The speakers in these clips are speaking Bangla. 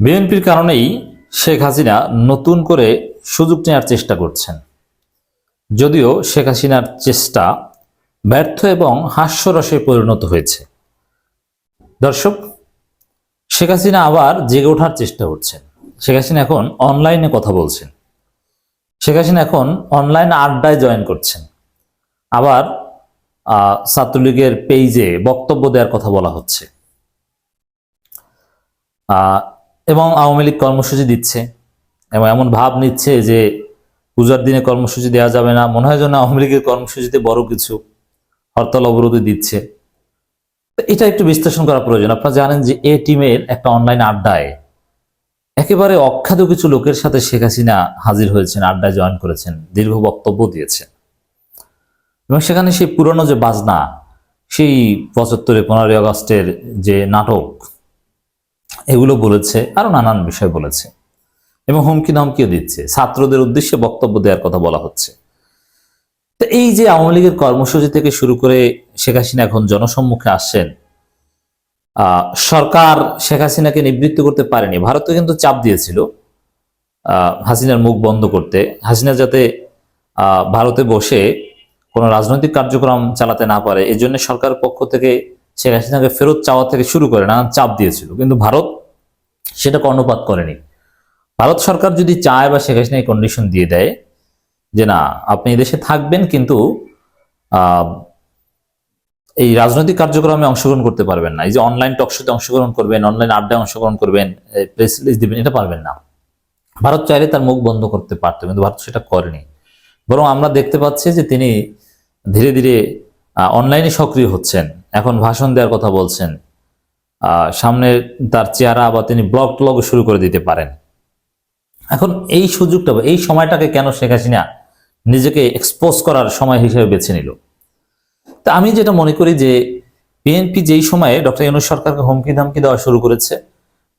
বিএনপির কারণেই শেখ হাসিনা নতুন করে সুযোগ নেওয়ার চেষ্টা করছেন। যদিও শেখ হাসিনার চেষ্টা ব্যর্থ এবং হাস্যরসে পরিণত হয়েছে। দর্শক, শেখ হাসিনা আবার জেগে ওঠার চেষ্টা করছেন। শেখ হাসিনা এখন অনলাইনে কথা বলছেন। শেখ হাসিনা এখন অনলাইন আড্ডায় জয়েন করছেন। আবার ছাত্রলীগের পেজে বক্তব্য দেওয়ার কথা বলা হচ্ছে এবং আওয়ামী লীগ কর্মসূচি দিচ্ছে এবং এমন ভাব নিচ্ছে যে পূজার দিনে কর্মসূচি দেওয়া যাবে না, মনে হয় যেন আওয়ামী লীগের কর্মসূচিতে বড় কিছু হরতাল অবরোধে দিচ্ছে। এটা একটু বিশ্লেষণ করা প্রয়োজন। আপনারা জানেন যে এ টিমের একটা অনলাইন আড্ডায় একেবারে অখ্যাত কিছু লোকের সাথে শেখ হাসিনা হাজির হয়েছেন, আড্ডায় জয়েন করেছেন, দীর্ঘ বক্তব্য দিয়েছেন এবং সেখানে সেই পুরনো যে বাজনা, সেই ৭৫ 15ই আগস্টের যে নাটক, এগুলো বলেছে, আরো নানান বিষয় বলেছে এবং হুমকি ধমকিও দিচ্ছে। ছাত্রদের উদ্দেশ্যে বক্তব্য দেওয়ার কথা বলা হচ্ছে। তো এই যে আওয়ামী লীগের কর্মসূচি থেকে শুরু করে শেখ হাসিনা এখন জনসম্মুখে আসছেন, সরকার শেখ হাসিনাকে নিবৃত্ত করতে পারেনি। ভারত কিন্তু চাপ দিয়েছিল হাসিনার মুখ বন্ধ করতে, হাসিনা যাতে ভারতে বসে কোনো রাজনৈতিক কার্যক্রম চালাতে না পারে। এই জন্য সরকারের পক্ষ থেকে শেখ হাসিনাকে ফেরত চাওয়া থেকে শুরু করে নানান চাপ দিয়েছিল, কিন্তু ভারত সেটা কর্ণপাত করেনি। ভারত সরকার যদি চায় বা শেখ হাসিনা কন্ডিশন দিয়ে দেয় যে না, আপনি এদেশে থাকবেন কিন্তু এই রাজনৈতিক কার্যক্রমে অংশগ্রহণ করতে পারবেন না, এই যে অনলাইন টকশোতে অংশগ্রহণ করবেন, অনলাইন আড্ডায় অংশগ্রহণ করবেন, প্রেস রিলিজ দিবেন, এটা পারবেন না। ভারত চাইলে তার মুখ বন্ধ করতে পারত, কিন্তু ভারত সেটা করেনি। বরং আমরা দেখতে পাচ্ছি যে তিনি ধীরে ধীরে অনলাইনে সক্রিয় হচ্ছেন, এখন ভাষণ দেওয়ার কথা বলছেন, সামনে তার চেহারা বা তিনি ব্লগ ট্লগ শুরু করে দিতে পারেন। এখন এই সুযোগটা বা এই সময়টাকে কেন শেখ হাসিনা নিজেকে এক্সপোজ করার সময় হিসেবে বেছে নিল? তা আমি যেটা মনে করি যে বিএনপি যেই সময়ে ডক্টর ইউনূস সরকারকে হুমকি ধামকি দেওয়া শুরু করেছে,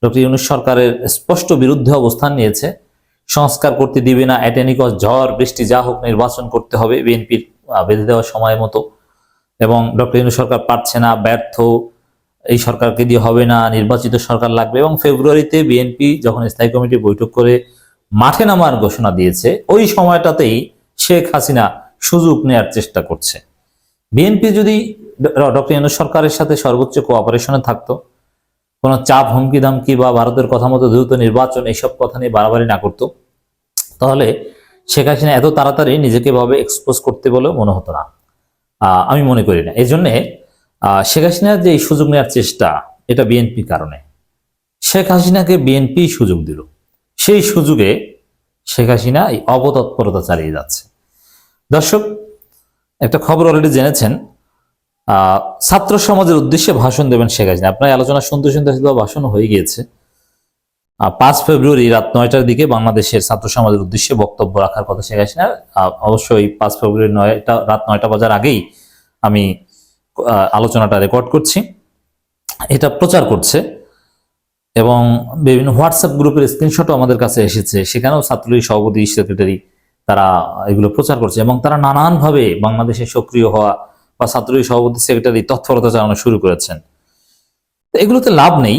ডক্টর ইউনূস সরকারের স্পষ্ট বিরুদ্ধে অবস্থান নিয়েছে, সংস্কার করতে দিবে না, এটেনিকস ঝড় বৃষ্টি যা হোক নির্বাচন করতে হবে বিএনপির বেঁধে দেওয়ার সময় মতো, এবং ডক্টর ইউনূস সরকার পারছে না, ব্যর্থ, এই সরকারকে দিয়ে হবে না, নির্বাচিত সরকার লাগবে। এবং ফেব্রুয়ারিতে বিএনপি যখন স্থায়ী কমিটি বৈঠক করে মাঠে নামার ঘোষণা দিয়েছে, ওই সময়টাতেই শেখ হাসিনা সুযোগ নেয়ার চেষ্টা করছে। বিএনপি যদি ডক্টর ইউনূস সরকারের সাথে সর্বোচ্চ কোঅপারেশনে থাকতো, কোনো চাপ হুমকি ধামকি বা ভারতের কথা মতো দ্রুত নির্বাচন এইসব কথা নিয়ে বাড়াবাড়ি না করতো, তাহলে শেখ হাসিনা এত তাড়াতাড়ি নিজেকে ভাবে এক্সপোজ করতে বলেও মনে হতো না, আমি মনে করি না। এই জন্যে শেখ হাসিনার যে এই সুযোগ নেওয়ার চেষ্টা, এটা বিএনপির কারণে। শেখ হাসিনাকে বিএনপি সুযোগ দিল, সেই সুযোগে শেখ হাসিনা এই অপতৎপরতা চালিয়ে যাচ্ছে। দর্শক, একটা খবর অলরেডি জেনেছেন, ছাত্র সমাজের উদ্দেশ্যে ভাষণ দেবেন শেখ হাসিনা। আপনার আলোচনা শুনতে শুনতে ভাষণ হয়ে গিয়েছে। 5 ফেব্রুয়ারি রাত 9টার দিকে বাংলাদেশের ছাত্র সমাজের উদ্দেশ্যে বক্তব্য রাখার কথা শেখ হাসিনা। অবশ্যই 5 ফেব্রুয়ারি রাত 9টা বাজার আগেই আমি আলোচনাটা রেকর্ড করছি, এটা প্রচার করছে এবং বিভিন্ন হোয়াটসঅ্যাপ গ্রুপের স্ক্রিনশটও আমাদের কাছে এসেছে, সেখানেও ছাত্রলীগ সভাপতি সেক্রেটারি তারা এগুলো প্রচার করছে এবং তারা নানানভাবে বাংলাদেশে সক্রিয় হওয়া বা ছাত্রলীগ সভাপতি সেক্রেটারি তৎপরতা চালানো শুরু করেছেন। এগুলোতে লাভ নেই।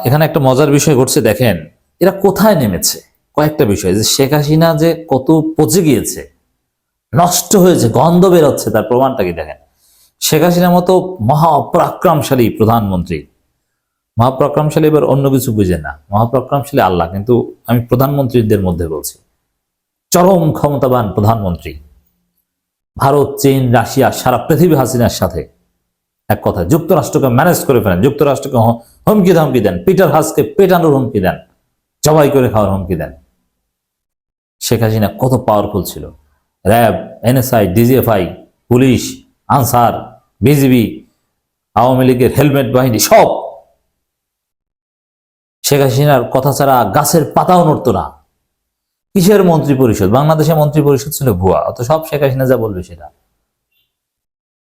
এখানে একটা মজার বিষয় ঘটছে, দেখেন এরা কোথায় নেমেছে। কয়েকটা বিষয়, যে শেখ হাসিনা যে কত পচে গিয়েছে, নষ্ট হয়েছে, গন্ধ বেরোচ্ছে, তার প্রমাণটা কি দেখেন। শেখ হাসিনার মতো মহাপরাক্রমশালী প্রধানমন্ত্রী, মহাপরাক্রমশালী এবার অন্য কিছু বুঝে না, মহাপরাক্রমশালী আল্লাহ, কিন্তু আমি প্রধানমন্ত্রীদের মধ্যে বলছি, চরম ক্ষমতাবান প্রধানমন্ত্রী, ভারত, চীন, রাশিয়া, সারা পৃথিবী হাসিনার সাথে এক কথা, যুক্তরাষ্ট্রকে ম্যানেজ করে ফেলেন, যুক্তরাষ্ট্রকে হুমকি ধামকি দেন, পিটার হাসকে পেটানোর হুমকি দেন, জবাই করে খাওয়ার হুমকি দেন। শেখ হাসিনা কত পাওয়ারফুল ছিল, RAB, NSI, DGFI, police, answer, BGB, Awami লীগের হেলমেট বাহিনী, সব শেখ হাসিনার কথা ছাড়া গাছের পাতাও নড়তো না। কিসের মন্ত্রী পরিষদ? বাংলাদেশের মন্ত্রী পরিষদ ছিল ভুয়া, অত সব শেখ হাসিনা যা বলবে সেটা।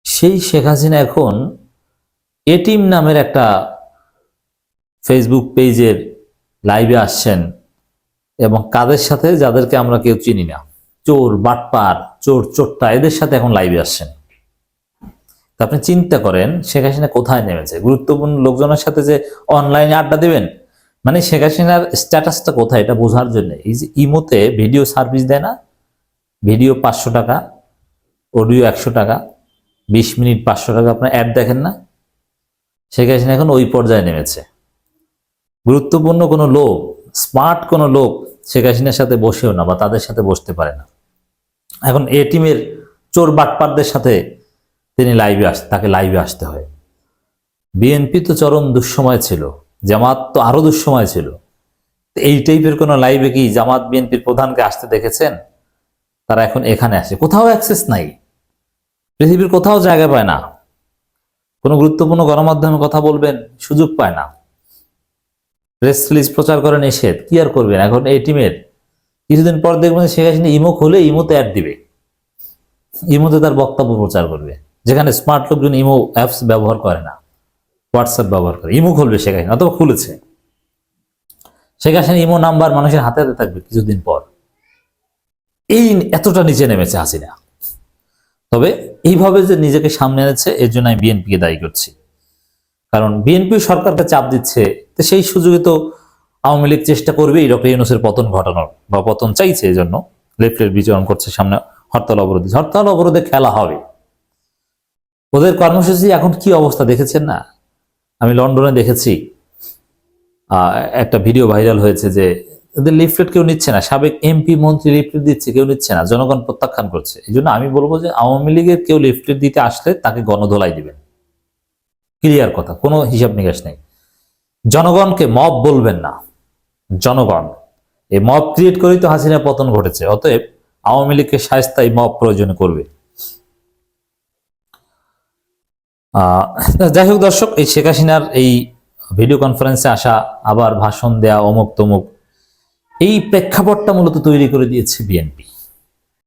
সেই শেখ হাসিনা এখন এটিম নামের একটা ফেসবুক পেজের লাইভে আসছেন এবং কাদের সাথে, যাদেরকে আমরা কেউ চিনি না, চোর, বাটপার, চোর, চোরটা, এদের সাথে এখন লাইভে আসছেন। আপনি চিন্তা করেন শেখ হাসিনা কোথায় নেমেছে। গুরুত্বপূর্ণ লোকজনের সাথে যে অনলাইনে আড্ডা দিবেন, মানে শেখ হাসিনার স্ট্যাটাসটা কোথায় এটা বোঝার জন্য এই যে ইমোতে ভিডিও সার্ভিস দেয় না, ভিডিও 500 টাকা, অডিও 100 টাকা, 20 মিনিট 500 টাকা, আপনার অ্যাড দেখেন না? শেখ হাসিনা এখন ওই পর্যায়ে নেমেছে। গুরুত্বপূর্ণ কোনো লোক, স্মার্ট কোনো লোক শেখ হাসিনার সাথে বসেও না বা তাদের সাথে বসতে পারে না। এখন এ টিমের চোর বাটপারদের সাথে তিনি তাকে লাইভে আসতে হয়। বিএনপি তো চরম দুঃসময় ছিল, জামাত তো আরো দুঃসময় ছিল। এই টাইপের কোনো লাইভে কি জামাত বিএনপির প্রধানকে আসতে দেখেছেন? তারা এখন এখানে আসে, কোথাও অ্যাক্সেস নাই, পৃথিবীর কোথাও জায়গা পায় না, কোনো গুরুত্বপূর্ণ গণমাধ্যমে কথা বলবেন সুযোগ পায় না, প্রেস রিলিজ প্রচার করে নিষেধ, কি আর করবেন? এখন এই টিমের কিছুদিন পর দেখবেন শেখ হাসিনা ইমো খুলে ইমোতে অ্যাড দিবে, ইমোতে তার বক্তব্য প্রচার করবে, যেখানে স্মার্ট লোকজন ইমো অ্যাপস ব্যবহার করে না, হোয়াটসঅ্যাপ ব্যবহার করে, ইমো খুলবে শেখ হাসিনা, অথবা খুলেছে। শেখ হাসিনা ইমো নাম্বার মানুষের হাতে হাতে থাকবে কিছুদিন পর। এই এতটা নিচে নেমেছে হাসিনা। তবে এইভাবে যে নিজেকে সামনে এনেছে এর জন্য আমি বিএনপিকে দায়ী করছি। কারণ বিএনপি সরকারকে চাপ দিচ্ছে, তো সেই সুযোগে তো আওয়ামী লীগ চেষ্টা করবেই ডক্টর ইউনূসের পতন ঘটানোর, বা পতন চাইছে, এই জন্য লেফটের বিচরণ করছে, সামনে হরতাল অবরোধে খেলা হবে। ওদের কর্মসূচি এখন কি অবস্থা দেখেছেন না? আমি লন্ডনে দেখেছি একটা ভিডিও ভাইরাল হয়েছে যে এদের লিফলেট কেউ নিচ্ছে না, সাবেক এমপি মন্ত্রী লিফলেট দিচ্ছে, কেউ নিচ্ছে না, জনগণ প্রত্যাখ্যান করছে। এই জন্য আমি বলবো যে আওয়ামী লীগের কেউ লিফলেট দিতে আসলে তাকে গণধোলাই দিবেন, ক্লিয়ার কথা, কোনো হিসাব নিকাশ নেই। জনগণকে মব বলবেন না, জনগণ। এই মব ক্রিয়েট করেই তো হাসিনা পতন ঘটেছে। অতএব আওয়ামী লীগকে শায়েস্তা এই মব প্রয়োজনে করবে। যাই হোক দর্শক, এই শেখ হাসিনার এই ভিডিও কনফারেন্সে আসা, আবার ভাষণ দেয়া, অমুক তমুক, এই প্রেক্ষাপটটা মূলত তৈরি করে দিয়েছে বিএনপি।